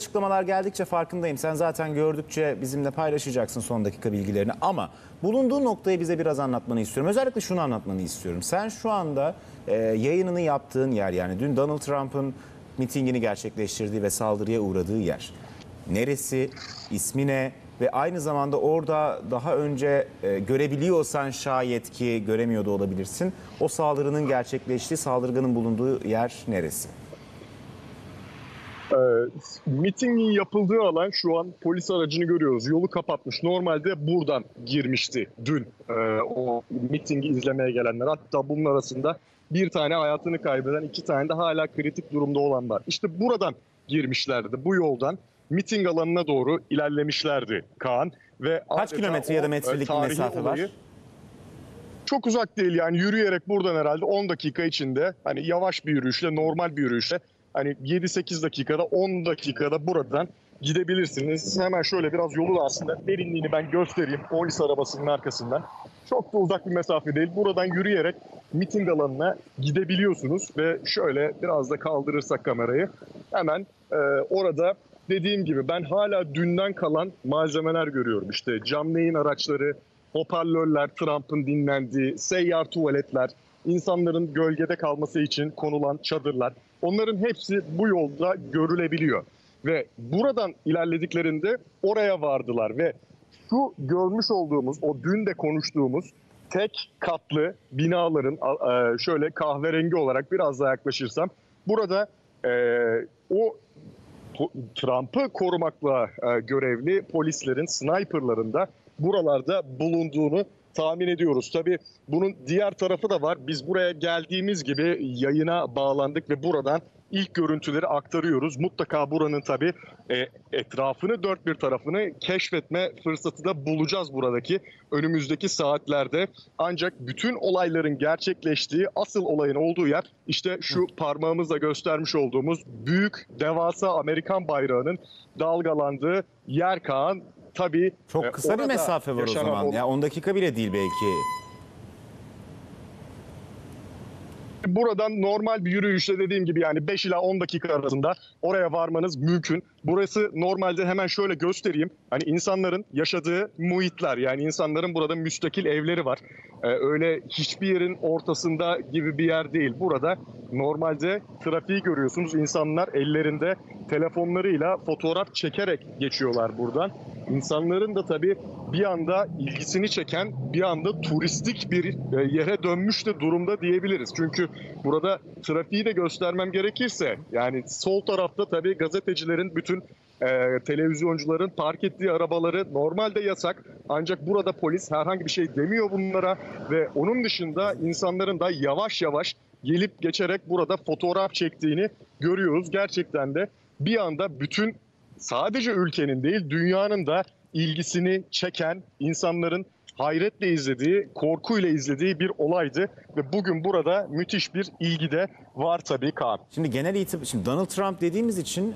Açıklamalar geldikçe farkındayım. Sen zaten gördükçe bizimle paylaşacaksın son dakika bilgilerini. Ama bulunduğun noktayı bize biraz anlatmanı istiyorum. Özellikle şunu anlatmanı istiyorum. Sen şu anda yayınını yaptığın yer, yani dün Donald Trump'ın mitingini gerçekleştirdiği ve saldırıya uğradığı yer. Neresi, ismi ne ve aynı zamanda orada daha önce görebiliyorsan, şayet ki göremiyor da olabilirsin, o saldırının gerçekleştiği, saldırganın bulunduğu yer neresi? Mitingin yapıldığı alan, şu an polis aracını görüyoruz. Yolu kapatmış. Normalde buradan girmişti dün o mitingi izlemeye gelenler. Hatta bunun arasında bir tane hayatını kaybeden, iki tane de hala kritik durumda olan var. İşte buradan girmişlerdi. Bu yoldan miting alanına doğru ilerlemişlerdi Kaan. Ve kaç kilometre ya da metrelik bir mesafe var? Çok uzak değil, yani yürüyerek buradan herhalde 10 dakika içinde, hani yavaş bir yürüyüşle, normal bir yürüyüşle, hani 7-8 dakikada, 10 dakikada buradan gidebilirsiniz. Hemen şöyle biraz yolu aslında derinliğini ben göstereyim polis arabasının arkasından. Çok da uzak bir mesafe değil. Buradan yürüyerek miting alanına gidebiliyorsunuz ve şöyle biraz da kaldırırsak kamerayı, hemen orada dediğim gibi ben hala dünden kalan malzemeler görüyorum. İşte canlı yayın araçları, hoparlörler, Trump'ın dinlendiği, seyyar tuvaletler, insanların gölgede kalması için konulan çadırlar. Onların hepsi bu yolda görülebiliyor. Ve buradan ilerlediklerinde oraya vardılar ve şu görmüş olduğumuz, o dün de konuştuğumuz tek katlı binaların, şöyle kahverengi olarak biraz daha yaklaşırsam, burada o Trump'ı korumakla görevli polislerin, sniperların da buralarda bulunduğunu tahmin ediyoruz. Tabii bunun diğer tarafı da var. Biz buraya geldiğimiz gibi yayına bağlandık ve buradan ilk görüntüleri aktarıyoruz. Mutlaka buranın tabii etrafını, dört bir tarafını keşfetme fırsatı da bulacağız buradaki önümüzdeki saatlerde. Ancak bütün olayların gerçekleştiği, asıl olayın olduğu yer işte şu parmağımızla göstermiş olduğumuz büyük, devasa Amerikan bayrağının dalgalandığı yer Kaan. Tabii çok kısa bir mesafe var o zaman. Ya 10 dakika bile değil belki. Buradan normal bir yürüyüşle, dediğim gibi yani 5 ila 10 dakika arasında oraya varmanız mümkün. Burası normalde, hemen şöyle göstereyim, hani insanların yaşadığı muhitler, yani insanların burada müstakil evleri var. Öyle hiçbir yerin ortasında gibi bir yer değil. Burada normalde trafiği görüyorsunuz. İnsanlar ellerinde telefonlarıyla fotoğraf çekerek geçiyorlar buradan. İnsanların da tabii bir anda ilgisini çeken, bir anda turistik bir yere dönmüş de durumda diyebiliriz. Çünkü burada trafiği de göstermem gerekirse, yani sol tarafta tabii gazetecilerin, bütün televizyoncuların park ettiği arabaları normalde yasak. Ancak burada polis herhangi bir şey demiyor bunlara ve onun dışında insanların da yavaş yavaş gelip geçerek burada fotoğraf çektiğini görüyoruz. Gerçekten de bir anda bütün, sadece ülkenin değil, dünyanın da ilgisini çeken, insanların hayretle izlediği, korkuyla izlediği bir olaydı ve bugün burada müthiş bir ilgi de var tabii Kaan. Şimdi genel şimdi Donald Trump dediğimiz için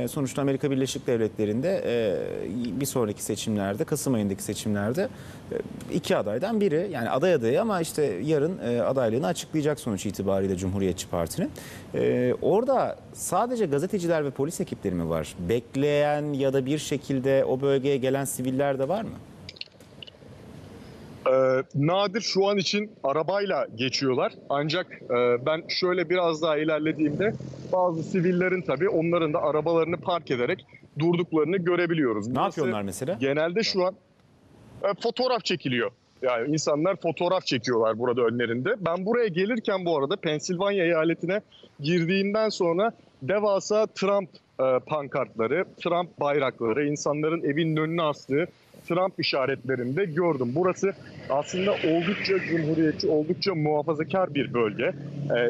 sonuçta Amerika Birleşik Devletleri'nde bir sonraki seçimlerde, Kasım ayındaki seçimlerde iki adaydan biri, yani aday adayı ama işte yarın adaylığını açıklayacak sonuç itibariyle Cumhuriyetçi Parti'nin. Orada sadece gazeteciler ve polis ekipleri mi var? Bekleyen ya da bir şekilde o bölgeye gelen siviller de var mı? Nadir şu an için arabayla geçiyorlar. Ancak ben şöyle biraz daha ilerlediğimde bazı sivillerin, tabii onların da arabalarını park ederek durduklarını görebiliyoruz. Ne yapıyorlar mesela? Genelde şu an fotoğraf çekiliyor. Yani insanlar fotoğraf çekiyorlar burada önlerinde. Ben buraya gelirken bu arada Pensilvanya eyaletine girdiğimden sonra devasa Trump pankartları, Trump bayrakları, insanların evinin önüne astığı Trump işaretlerini de gördüm. Burası aslında oldukça cumhuriyetçi, oldukça muhafazakar bir bölge.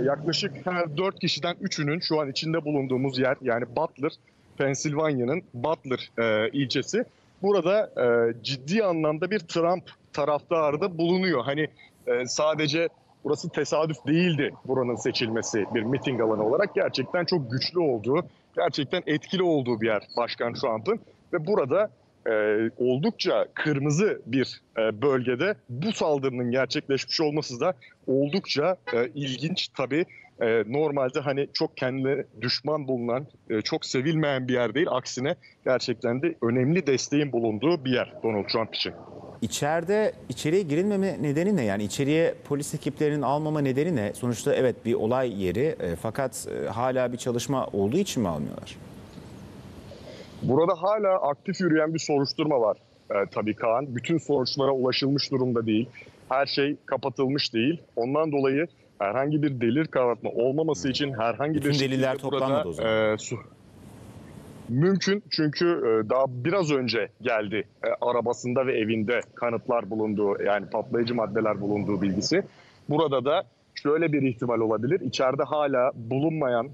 Yaklaşık her 4 kişiden 3'ünün şu an içinde bulunduğumuz yer, yani Butler, Pensilvanya'nın Butler ilçesi. Burada ciddi anlamda bir Trump taraftarı da bulunuyor. Hani sadece burası tesadüf değildi, buranın seçilmesi bir miting alanı olarak. Gerçekten çok güçlü olduğu, gerçekten etkili olduğu bir yer Başkan Trump'ın. Ve burada oldukça kırmızı bir bölgede bu saldırının gerçekleşmiş olması da oldukça ilginç tabii. normalde hani çok kendine düşman bulunan, çok sevilmeyen bir yer değil. Aksine gerçekten de önemli desteğin bulunduğu bir yer Donald Trump için. İçeriye girilmeme nedeni ne? Yani içeriye polis ekiplerinin almama nedeni ne? Sonuçta evet bir olay yeri fakat hala bir çalışma olduğu için mi almıyorlar? Burada hala aktif yürüyen bir soruşturma var tabii Kaan. Bütün sonuçlara ulaşılmış durumda değil. Her şey kapatılmış değil. Ondan dolayı herhangi bir delil karartma olmaması için herhangi Bütün bir şekilde deliller toplanmadı o zaman. Mümkün çünkü daha biraz önce geldi arabasında ve evinde kanıtlar bulunduğu, yani patlayıcı maddeler bulunduğu bilgisi. Burada da şöyle bir ihtimal olabilir. İçeride hala bulunmayan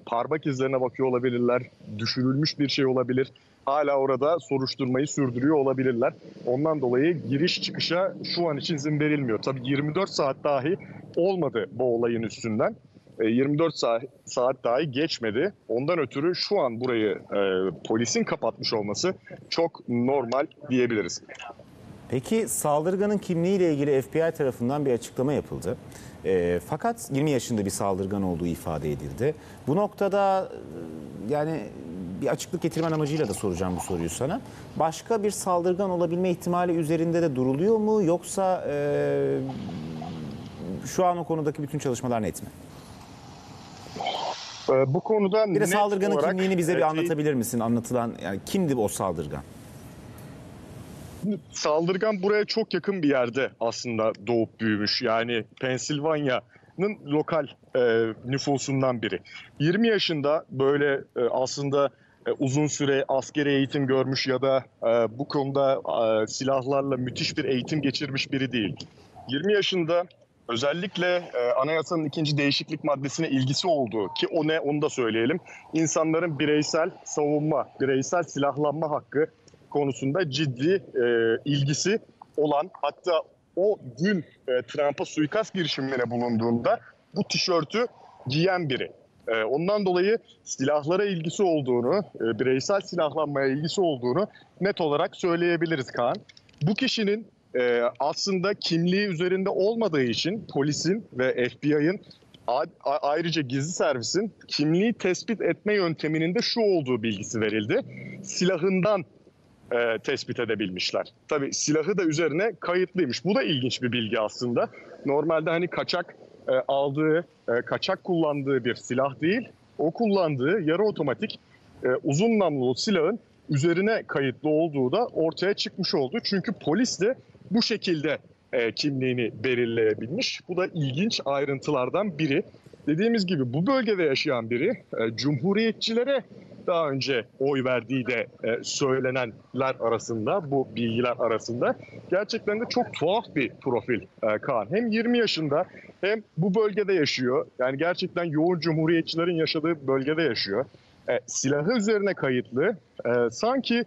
parmak izlerine bakıyor olabilirler. Düşürülmüş bir şey olabilir. Hala orada soruşturmayı sürdürüyor olabilirler. Ondan dolayı giriş çıkışa şu an için izin verilmiyor. Tabii 24 saat dahi olmadı bu olayın üstünden. 24 saat dahi geçmedi. Ondan ötürü şu an burayı polisin kapatmış olması çok normal diyebiliriz. Peki saldırganın kimliğiyle ilgili FBI tarafından bir açıklama yapıldı. Fakat 20 yaşında bir saldırgan olduğu ifade edildi. Bu noktada yani bir açıklık getirmen amacıyla da soracağım bu soruyu sana. Başka bir saldırgan olabilme ihtimali üzerinde de duruluyor mu? Yoksa şu an o konudaki bütün çalışmalar net mi? Bu konuda Bir de net saldırganın olarak, kimliğini bize bir anlatabilir misin? Anlatılan yani kimdi o saldırgan? saldırgan buraya çok yakın bir yerde aslında doğup büyümüş. Yani Pensilvanya'nın lokal nüfusundan biri. 20 yaşında böyle aslında uzun süre askeri eğitim görmüş ya da bu konuda silahlarla müthiş bir eğitim geçirmiş biri değil. 20 yaşında özellikle anayasanın 2. değişiklik maddesine ilgisi olduğu, ki o ne onu da söyleyelim. İnsanların bireysel savunma, bireysel silahlanma hakkı konusunda ciddi ilgisi olan, hatta o gün Trump'a suikast girişimine bulunduğunda bu tişörtü giyen biri. Ondan dolayı silahlara ilgisi olduğunu, bireysel silahlanmaya ilgisi olduğunu net olarak söyleyebiliriz Kaan. Bu kişinin aslında kimliği üzerinde olmadığı için polisin ve FBI'ın ayrıca gizli servisin kimliği tespit etme yönteminin de şu olduğu bilgisi verildi. Silahından tespit edebilmişler. Tabii silahı da üzerine kayıtlıymış. Bu da ilginç bir bilgi aslında. Normalde hani kaçak aldığı, kaçak kullandığı bir silah değil. O kullandığı yarı otomatik uzun namlulu silahın üzerine kayıtlı olduğu da ortaya çıkmış oldu. Çünkü polis de bu şekilde kimliğini belirleyebilmiş. Bu da ilginç ayrıntılardan biri. Dediğimiz gibi bu bölgede yaşayan biri, cumhuriyetçilere daha önce oy verdiği de söylenenler arasında, bu bilgiler arasında gerçekten de çok tuhaf bir profil Kaan. Hem 20 yaşında hem bu bölgede yaşıyor. Yani gerçekten yoğun cumhuriyetçilerin yaşadığı bölgede yaşıyor. Silahı üzerine kayıtlı. Sanki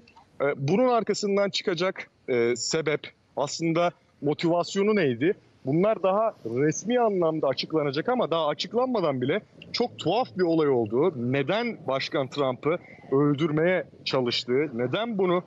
bunun arkasından çıkacak sebep, aslında motivasyonu neydi? Bunlar daha resmi anlamda açıklanacak ama daha açıklanmadan bile çok tuhaf bir olay olduğu, neden Başkan Trump'ı öldürmeye çalıştığı, neden bunu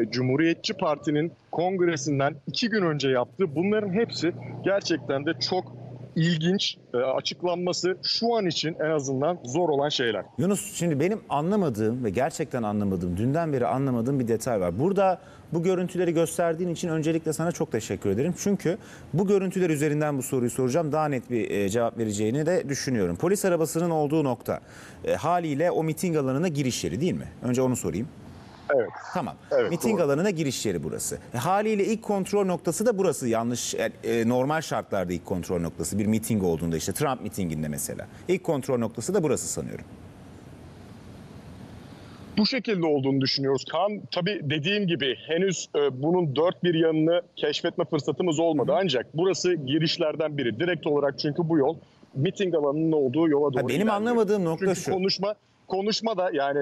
Cumhuriyetçi Parti'nin kongresinden 2 gün önce yaptığı, bunların hepsi gerçekten de çok ilginç, açıklanması şu an için en azından zor olan şeyler. Yunus, şimdi benim anlamadığım ve gerçekten anlamadığım, dünden beri anlamadığım bir detay var. Burada bu görüntüleri gösterdiğin için öncelikle sana çok teşekkür ederim. Çünkü bu görüntüler üzerinden bu soruyu soracağım. Daha net bir cevap vereceğini de düşünüyorum. Polis arabasının olduğu nokta haliyle o miting alanına giriş yeri değil mi? Önce onu sorayım. Evet. Tamam. Evet, miting doğru. alanına giriş yeri burası. Haliyle ilk kontrol noktası da burası. Yanlış normal şartlarda ilk kontrol noktası bir miting olduğunda, işte Trump mitinginde mesela. İlk kontrol noktası da burası sanıyorum. Bu şekilde olduğunu düşünüyoruz Kaan. Tabii dediğim gibi henüz bunun dört bir yanını keşfetme fırsatımız olmadı. Ancak burası girişlerden biri. Direkt olarak, çünkü bu yol miting alanının olduğu yola doğru Benim ilerliyor. anlamadığım nokta Çünkü şu. konuşma da, yani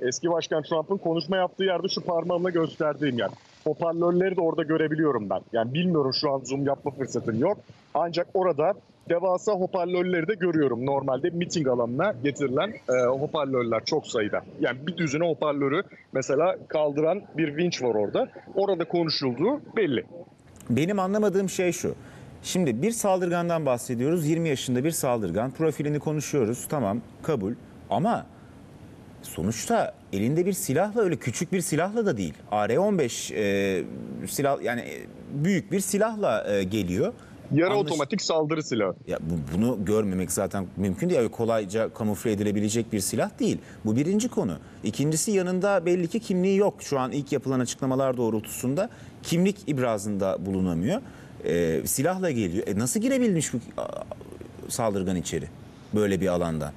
eski Başkan Trump'ın konuşma yaptığı yerde şu parmağımla gösterdiğim yer. Hoparlörleri de orada görebiliyorum ben. Yani bilmiyorum, şu an zoom yapma fırsatım yok. Ancak orada devasa hoparlörleri de görüyorum. Normalde miting alanına getirilen hoparlörler çok sayıda. Yani bir düzine hoparlörü mesela kaldıran bir vinç var orada. Orada konuşulduğu belli. Benim anlamadığım şey şu. Şimdi bir saldırgandan bahsediyoruz. 20 yaşında bir saldırgan. Profilini konuşuyoruz. Tamam, kabul. Ama sonuçta elinde bir silahla, öyle küçük bir silahla da değil. AR-15 silah, yani büyük bir silahla geliyor. Yarı otomatik saldırı silahı. Ya bunu görmemek zaten mümkün değil. Öyle kolayca kamufle edilebilecek bir silah değil. Bu birinci konu. İkincisi, yanında belli ki kimliği yok. Şu an ilk yapılan açıklamalar doğrultusunda kimlik ibrazında bulunamıyor. Silahla geliyor. Nasıl girebilmiş bu saldırgan içeri böyle bir alandan?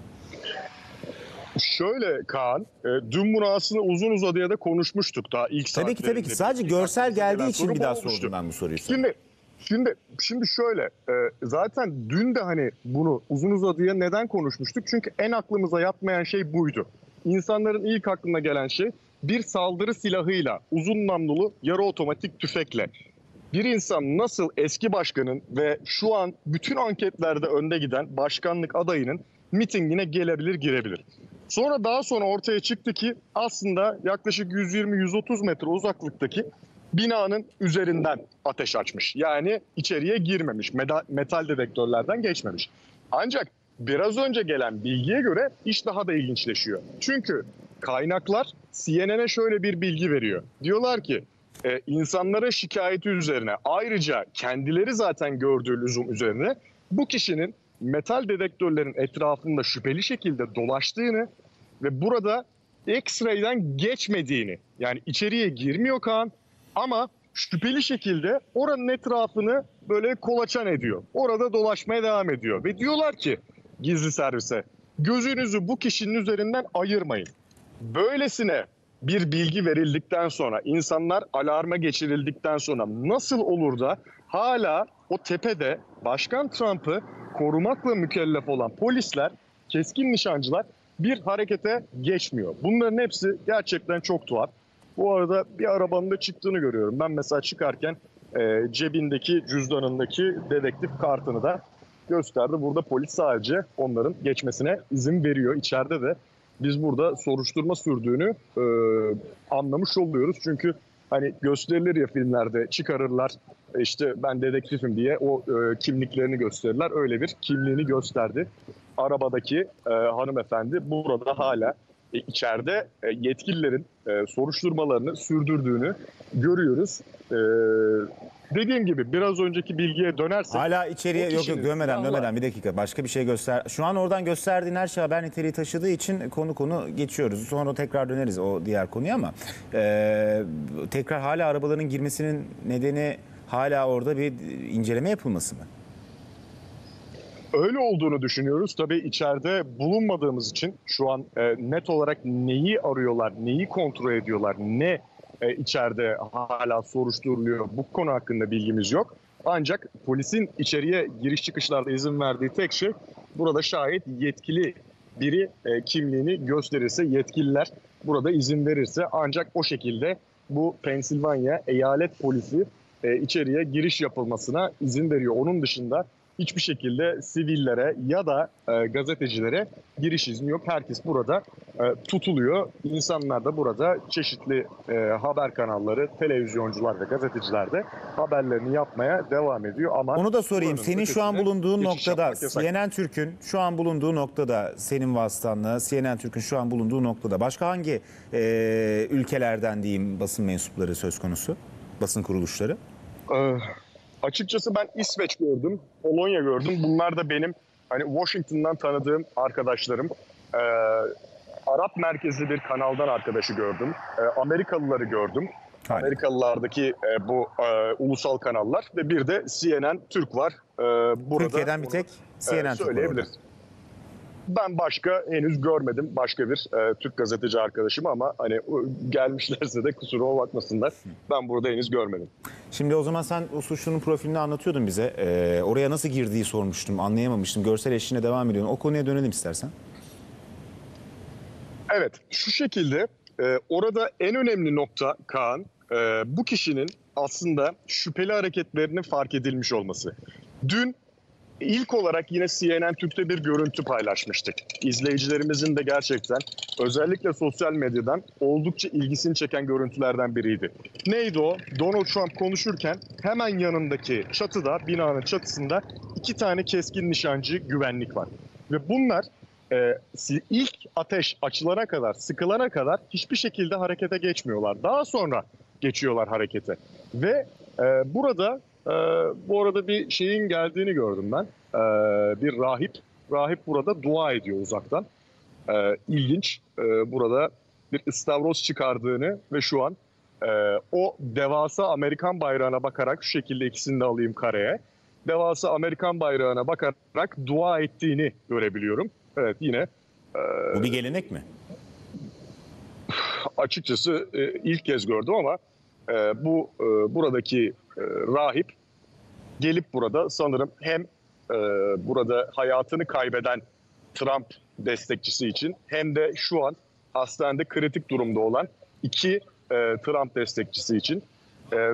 Şöyle Kaan, dün bunu aslında uzun uzadıya da konuşmuştuk daha ilk saatlerinde. Tabii ki. Sadece görsel geldiği için bir daha sordum ben bu soruyu sana. Şimdi şöyle, zaten dün de hani bunu uzun uzadıya neden konuşmuştuk? Çünkü en aklımıza yatmayan şey buydu. İnsanların ilk aklına gelen şey, bir saldırı silahıyla, uzun namlulu yarı otomatik tüfekle bir insan nasıl eski başkanın ve şu an bütün anketlerde önde giden başkanlık adayının mitingine gelebilir, girebilir. Daha sonra ortaya çıktı ki aslında yaklaşık 120-130 metre uzaklıktaki binanın üzerinden ateş açmış. Yani içeriye girmemiş, metal dedektörlerden geçmemiş. Ancak biraz önce gelen bilgiye göre iş daha da ilginçleşiyor. Çünkü kaynaklar CNN'e şöyle bir bilgi veriyor. Diyorlar ki insanlara şikayeti üzerine, ayrıca kendileri zaten gördüğü lüzum üzerine bu kişinin metal dedektörlerin etrafında şüpheli şekilde dolaştığını ve burada X-ray'den geçmediğini, yani içeriye girmiyor Kaan ama şüpheli şekilde oranın etrafını böyle kolaçan ediyor. Orada dolaşmaya devam ediyor ve diyorlar ki gizli servise, gözünüzü bu kişinin üzerinden ayırmayın. Böylesine bir bilgi verildikten sonra, insanlar alarma geçirildikten sonra nasıl olur da hala o tepede Başkan Trump'ı korumakla mükellef olan polisler, keskin nişancılar bir harekete geçmiyor. Bunların hepsi gerçekten çok tuhaf. Bu arada bir arabanın da çıktığını görüyorum. Ben mesela çıkarken cebindeki, cüzdanındaki dedektif kartını da gösterdi. Burada polis sadece onların geçmesine izin veriyor. İçeride de biz burada soruşturma sürdüğünü anlamış oluyoruz. Çünkü hani gösterilir ya filmlerde, çıkarırlar işte ben dedektifim diye o kimliklerini gösterirler. Öyle bir kimliğini gösterdi. Arabadaki hanımefendi burada hala içeride yetkililerin soruşturmalarını sürdürdüğünü görüyoruz. Dediğim gibi biraz önceki bilgiye dönersek... Hala içeriye yok dönmeden bir dakika, başka bir şey göster. Şu an oradan gösterdiğin her şey haber niteliği taşıdığı için konu geçiyoruz. Sonra tekrar döneriz o diğer konuya ama tekrar hala arabaların girmesinin nedeni hala orada bir inceleme yapılması mı? Öyle olduğunu düşünüyoruz. Tabii içeride bulunmadığımız için şu an net olarak neyi arıyorlar, neyi kontrol ediyorlar, ne içeride hala soruşturuluyor, bu konu hakkında bilgimiz yok. Ancak polisin içeriye giriş çıkışlarda izin verdiği tek şey, burada şayet yetkili biri kimliğini gösterirse, yetkililer burada izin verirse ancak o şekilde bu Pensilvanya eyalet polisi içeriye giriş yapılmasına izin veriyor. Onun dışında hiçbir şekilde sivillere ya da gazetecilere giriş izni yok. Herkes burada tutuluyor. İnsanlar da burada çeşitli haber kanalları, televizyoncular ve gazeteciler de haberlerini yapmaya devam ediyor. Ama onu da sorayım. Senin şu an bulunduğun noktada, CNN Türk'ün şu an bulunduğu noktada, senin vasıtanla CNN Türk'ün şu an bulunduğu noktada başka hangi ülkelerden diyeyim basın mensupları söz konusu? Basın kuruluşları? Açıkçası ben İsveç gördüm, Polonya gördüm. Bunlar da benim hani Washington'dan tanıdığım arkadaşlarım. Arap merkezli bir kanaldan arkadaşı gördüm. Amerikalıları gördüm. Aynen. Amerikalılardaki bu ulusal kanallar ve bir de CNN Türk var. Burada Türkiye'den bir tek CNN Türk var. Ben başka henüz görmedim başka bir Türk gazeteci arkadaşım ama hani gelmişlerse de kusura bakmasınlar. Ben burada henüz görmedim. Şimdi o zaman sen o suçlunun profilini anlatıyordun bize. Oraya nasıl girdiği sormuştum, anlayamamıştım. Görsel eşliğine devam ediyorsun. O konuya dönelim istersen. Evet, şu şekilde orada en önemli nokta Kaan, bu kişinin aslında şüpheli hareketlerinin fark edilmiş olması. Dün İlk olarak yine CNN Türk'te bir görüntü paylaşmıştık. İzleyicilerimizin de gerçekten özellikle sosyal medyadan oldukça ilgisini çeken görüntülerden biriydi. Neydi o? Donald Trump konuşurken hemen yanındaki çatıda, binanın çatısında 2 tane keskin nişancı güvenlik var. Ve bunlar ilk ateş açılana kadar, sıkılana kadar hiçbir şekilde harekete geçmiyorlar. Daha sonra geçiyorlar harekete. Ve burada bu arada bir şeyin geldiğini gördüm ben. Bir rahip. Rahip burada dua ediyor uzaktan. İlginç. Burada bir ıstavroz çıkardığını ve şu an o devasa Amerikan bayrağına bakarak, şu şekilde ikisini de alayım kareye. Devasa Amerikan bayrağına bakarak dua ettiğini görebiliyorum. Evet, yine. Bu bir gelenek mi? Açıkçası ilk kez gördüm ama buradaki rahip gelip burada sanırım hem burada hayatını kaybeden Trump destekçisi için hem de şu an hastanede kritik durumda olan 2 Trump destekçisi için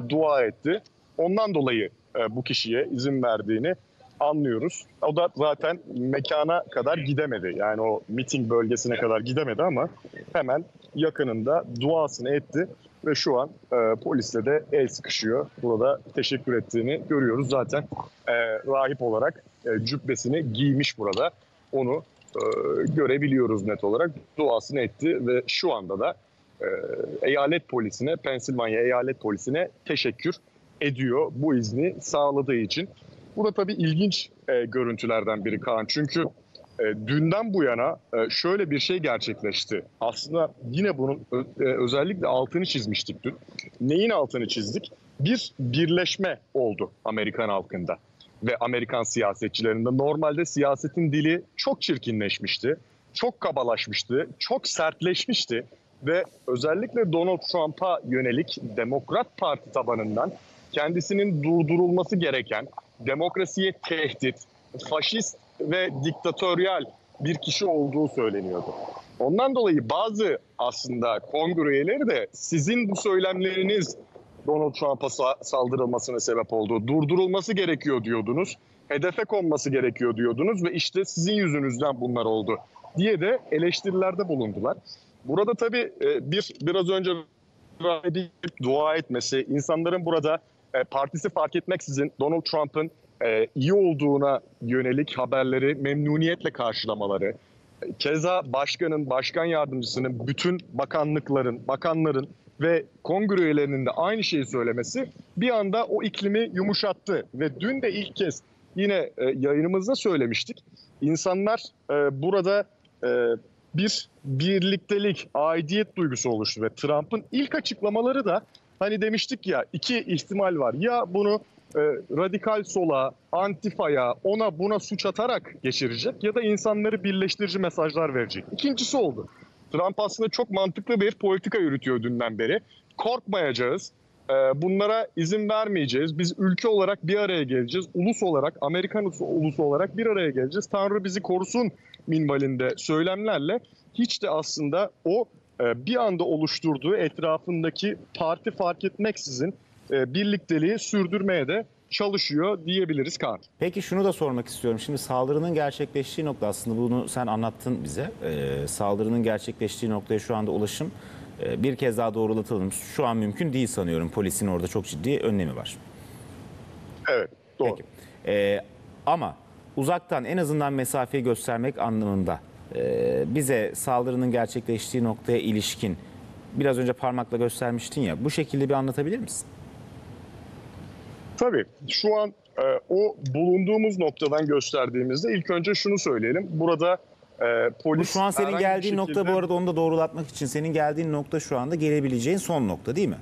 dua etti. Ondan dolayı bu kişiye izin verdiğini anlıyoruz. O da zaten mekana kadar gidemedi. Yani o miting bölgesine kadar gidemedi ama hemen yakınında duasını etti ve şu an polisle de el sıkışıyor. Burada teşekkür ettiğini görüyoruz. Zaten rahip olarak cübbesini giymiş burada. Onu görebiliyoruz net olarak. Duasını etti ve şu anda da eyalet polisine, Pensilvanya eyalet polisine teşekkür ediyor bu izni sağladığı için. Bu da tabii ilginç görüntülerden biri Kaan. Çünkü dünden bu yana şöyle bir şey gerçekleşti. Aslında yine bunun özellikle altını çizmiştik dün. Neyin altını çizdik? Bir birleşme oldu Amerikan halkında ve Amerikan siyasetçilerinde. Normalde siyasetin dili çok çirkinleşmişti, çok kabalaşmıştı, çok sertleşmişti ve özellikle Donald Trump'a yönelik Demokrat Parti tabanından kendisinin durdurulması gereken, demokrasiye tehdit, faşist ve diktatöryal bir kişi olduğu söyleniyordu. Ondan dolayı bazı aslında kongre üyeleri de sizin bu söylemleriniz Donald Trump'a saldırılmasına sebep oldu, durdurulması gerekiyor diyordunuz, hedefe konması gerekiyor diyordunuz ve işte sizin yüzünüzden bunlar oldu diye de eleştirilerde bulundular. Burada tabii biraz önce dua etmesi, insanların burada partisi fark etmeksizin Donald Trump'ın iyi olduğuna yönelik haberleri memnuniyetle karşılamaları, keza başkanın, başkan yardımcısının, bütün bakanların ve kongre üyelerinin de aynı şeyi söylemesi bir anda o iklimi yumuşattı. Ve dün de ilk kez yine yayınımızda söylemiştik. İnsanlar burada bir birliktelik, aidiyet duygusu oluştu ve Trump'ın ilk açıklamaları da hani demiştik ya 2 ihtimal var. Ya bunu radikal sola, antifaya, ona buna suç atarak geçirecek ya da insanları birleştirici mesajlar verecek. İkincisi oldu. Trump aslında çok mantıklı bir politika yürütüyor dünden beri. Korkmayacağız, bunlara izin vermeyeceğiz. Biz ülke olarak bir araya geleceğiz. Ulus olarak, Amerikan ulusu olarak bir araya geleceğiz. Tanrı bizi korusun minvalinde söylemlerle hiç de aslında o bir anda oluşturduğu etrafındaki parti fark etmeksizin birlikteliği sürdürmeye de çalışıyor diyebiliriz Kaan. Peki şunu da sormak istiyorum. Şimdi saldırının gerçekleştiği nokta, aslında bunu sen anlattın bize. Saldırının gerçekleştiği noktaya şu anda ulaşım bir kez daha doğrulatalım. Şu an mümkün değil sanıyorum. Polisin orada çok ciddi önlemi var. Evet, doğru. Peki. Ama uzaktan en azından mesafeyi göstermek anlamında bize saldırının gerçekleştiği noktaya ilişkin biraz önce parmakla göstermiştin ya, bu şekilde bir anlatabilir misin? Tabii şu an o bulunduğumuz noktadan gösterdiğimizde ilk önce şunu söyleyelim. Burada polis... Bu şu an senin geldiğin nokta, bu arada onu da doğrulatmak için, senin geldiğin nokta şu anda gelebileceğin son nokta değil mi?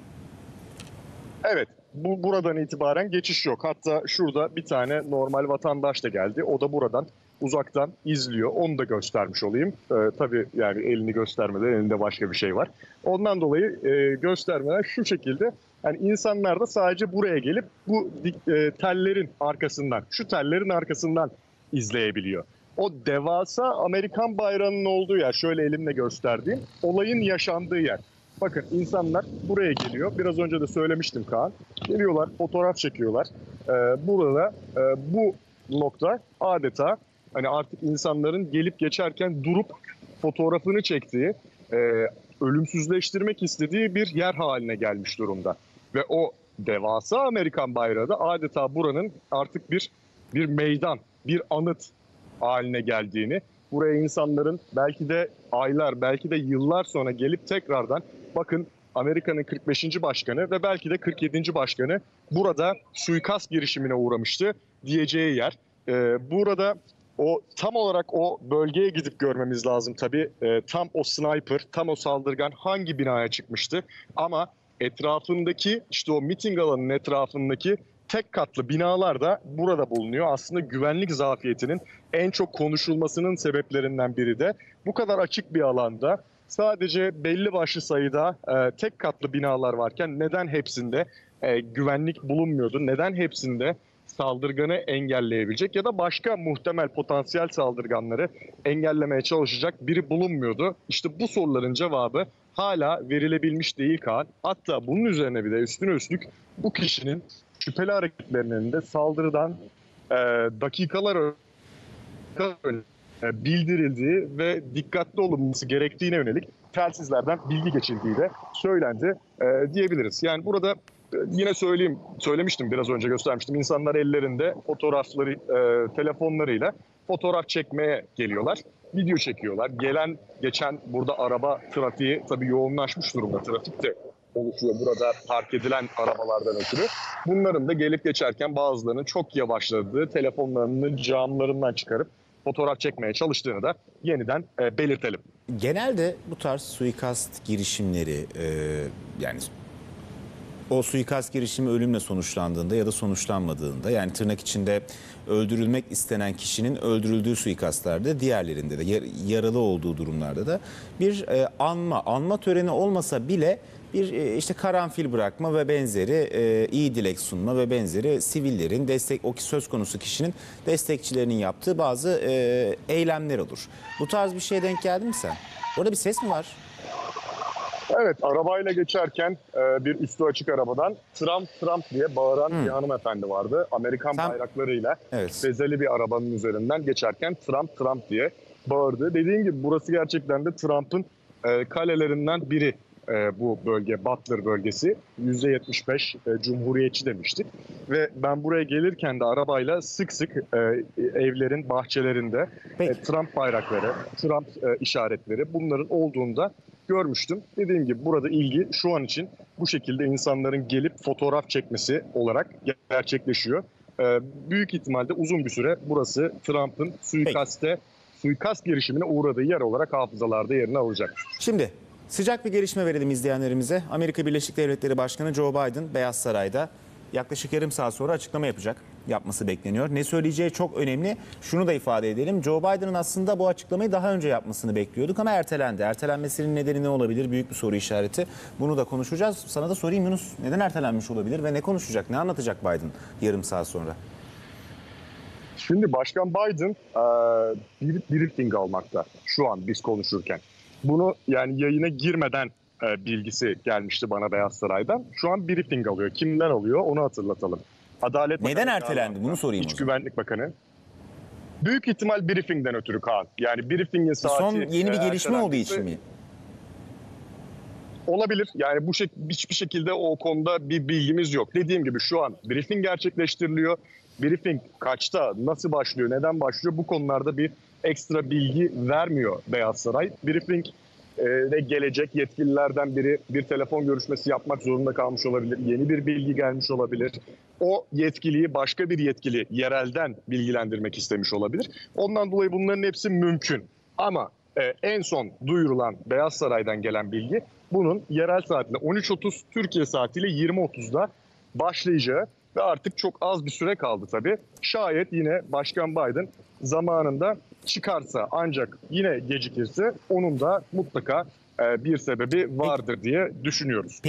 Evet. Buradan itibaren geçiş yok. Hatta şurada bir tane normal vatandaş da geldi. O da buradan uzaktan izliyor. Onu da göstermiş olayım. Tabii yani elini göstermeden elinde başka bir şey var. Ondan dolayı göstermeler şu şekilde. Yani insanlar da sadece buraya gelip bu tellerin arkasından, şu tellerin arkasından izleyebiliyor. O devasa Amerikan bayrağının olduğu yer, şöyle elimle gösterdiğim, olayın yaşandığı yer. Bakın insanlar buraya geliyor. Biraz önce de söylemiştim Kaan. Geliyorlar, fotoğraf çekiyorlar. Burada bu nokta adeta hani artık insanların gelip geçerken durup fotoğrafını çektiği, ölümsüzleştirmek istediği bir yer haline gelmiş durumda. Ve o devasa Amerikan bayrağı da adeta buranın artık bir meydan, bir anıt haline geldiğini, buraya insanların belki de aylar, belki de yıllar sonra gelip tekrardan bakın Amerika'nın 45. başkanı ve belki de 47. başkanı burada suikast girişimine uğramıştı diyeceği yer. Burada o tam olarak o bölgeye gidip görmemiz lazım tabii. Tam o sniper, tam o saldırgan hangi binaya çıkmıştı? Ama etrafındaki işte o miting alanının etrafındaki tek katlı binalar da burada bulunuyor. Aslında güvenlik zafiyetinin en çok konuşulmasının sebeplerinden biri de bu kadar açık bir alanda sadece belli başlı sayıda tek katlı binalar varken neden hepsinde güvenlik bulunmuyordu? Neden hepsinde saldırganı engelleyebilecek ya da başka muhtemel potansiyel saldırganları engellemeye çalışacak biri bulunmuyordu? İşte bu soruların cevabı hala verilebilmiş değil Kaan. Hatta bunun üzerine bir de üstüne üstlük bu kişinin şüpheli hareketlerinin de saldırıdan dakikalar önce bildirildiği ve dikkatli olunması gerektiğine yönelik telsizlerden bilgi geçildiği de söylendi diyebiliriz. Yani burada yine söylemiştim, biraz önce göstermiştim. İnsanlar ellerinde fotoğrafları, telefonlarıyla fotoğraf çekmeye geliyorlar. Video çekiyorlar. Gelen geçen burada araba trafiği tabii yoğunlaşmış durumda. Trafik de oluşuyor burada park edilen arabalardan ötürü. Bunların da gelip geçerken bazılarının çok yavaşladığı, telefonlarını camlarından çıkarıp fotoğraf çekmeye çalıştığını da yeniden belirtelim. Genelde bu tarz suikast girişimleri yani o suikast girişimi ölümle sonuçlandığında ya da sonuçlanmadığında, yani tırnak içinde öldürülmek istenen kişinin öldürüldüğü suikastlarda, diğerlerinde de yaralı olduğu durumlarda da bir anma töreni olmasa bile bir işte karanfil bırakma ve benzeri, iyi dilek sunma ve benzeri sivillerin o söz konusu kişinin destekçilerinin yaptığı bazı eylemler olur. Bu tarz bir şeye denk geldin mi sen? Orada bir ses mi var? Evet, arabayla geçerken bir üstü açık arabadan Trump Trump diye bağıran bir hanımefendi vardı. Amerikan bayraklarıyla bezeli bir arabanın üzerinden geçerken Trump Trump diye bağırdı. Dediğim gibi burası gerçekten de Trump'ın kalelerinden biri. Bu bölge, Butler bölgesi, %75 cumhuriyetçi demiştik. Ve ben buraya gelirken de arabayla sık sık evlerin bahçelerinde Trump bayrakları, Trump işaretleri, bunların olduğunda görmüştüm. Dediğim gibi burada ilgi şu an için bu şekilde insanların gelip fotoğraf çekmesi olarak gerçekleşiyor. Büyük ihtimalle uzun bir süre burası Trump'ın suikast girişimine uğradığı yer olarak hafızalarda yerini alacak. Şimdi sıcak bir gelişme verelim izleyenlerimize. Amerika Birleşik Devletleri Başkanı Joe Biden Beyaz Saray'da yaklaşık yarım saat sonra açıklama yapması bekleniyor. Ne söyleyeceği çok önemli. Şunu da ifade edelim. Joe Biden'ın aslında bu açıklamayı daha önce yapmasını bekliyorduk ama ertelendi. Ertelenmesinin nedeni ne olabilir? Büyük bir soru işareti. Bunu da konuşacağız. Sana da sorayım Yunus. Neden ertelenmiş olabilir ve ne konuşacak? Ne anlatacak Biden yarım saat sonra? Şimdi Başkan Biden bir briefing almakta şu an biz konuşurken. Bunu yani yayına girmeden bilgisi gelmişti bana Beyaz Saray'dan. Şu an briefing alıyor. Kimden alıyor onu hatırlatalım. Adalet Neden Bakanı ertelendi? Bunu sorayım. İç Güvenlik Bakanı. Büyük ihtimal briefingden ötürü Kaan. Yani briefingin saati... Son yeni bir gelişme olduğu için mi? Olabilir. Yani hiçbir şekilde o konuda bir bilgimiz yok. Dediğim gibi şu an briefing gerçekleştiriliyor. Briefing kaçta, nasıl başlıyor, neden başlıyor, bu konularda bir ekstra bilgi vermiyor Beyaz Saray. Briefing ve gelecek yetkililerden biri bir telefon görüşmesi yapmak zorunda kalmış olabilir. Yeni bir bilgi gelmiş olabilir. O yetkiliyi başka bir yetkili yerelden bilgilendirmek istemiş olabilir. Ondan dolayı bunların hepsi mümkün. Ama en son duyurulan Beyaz Saray'dan gelen bilgi bunun yerel saatle 13.30, Türkiye saatiyle 20.30'da başlayacağı ve artık çok az bir süre kaldı tabii. Şayet yine Başkan Biden zamanında çıkarsa, ancak yine gecikirse onun da mutlaka bir sebebi vardır diye düşünüyoruz.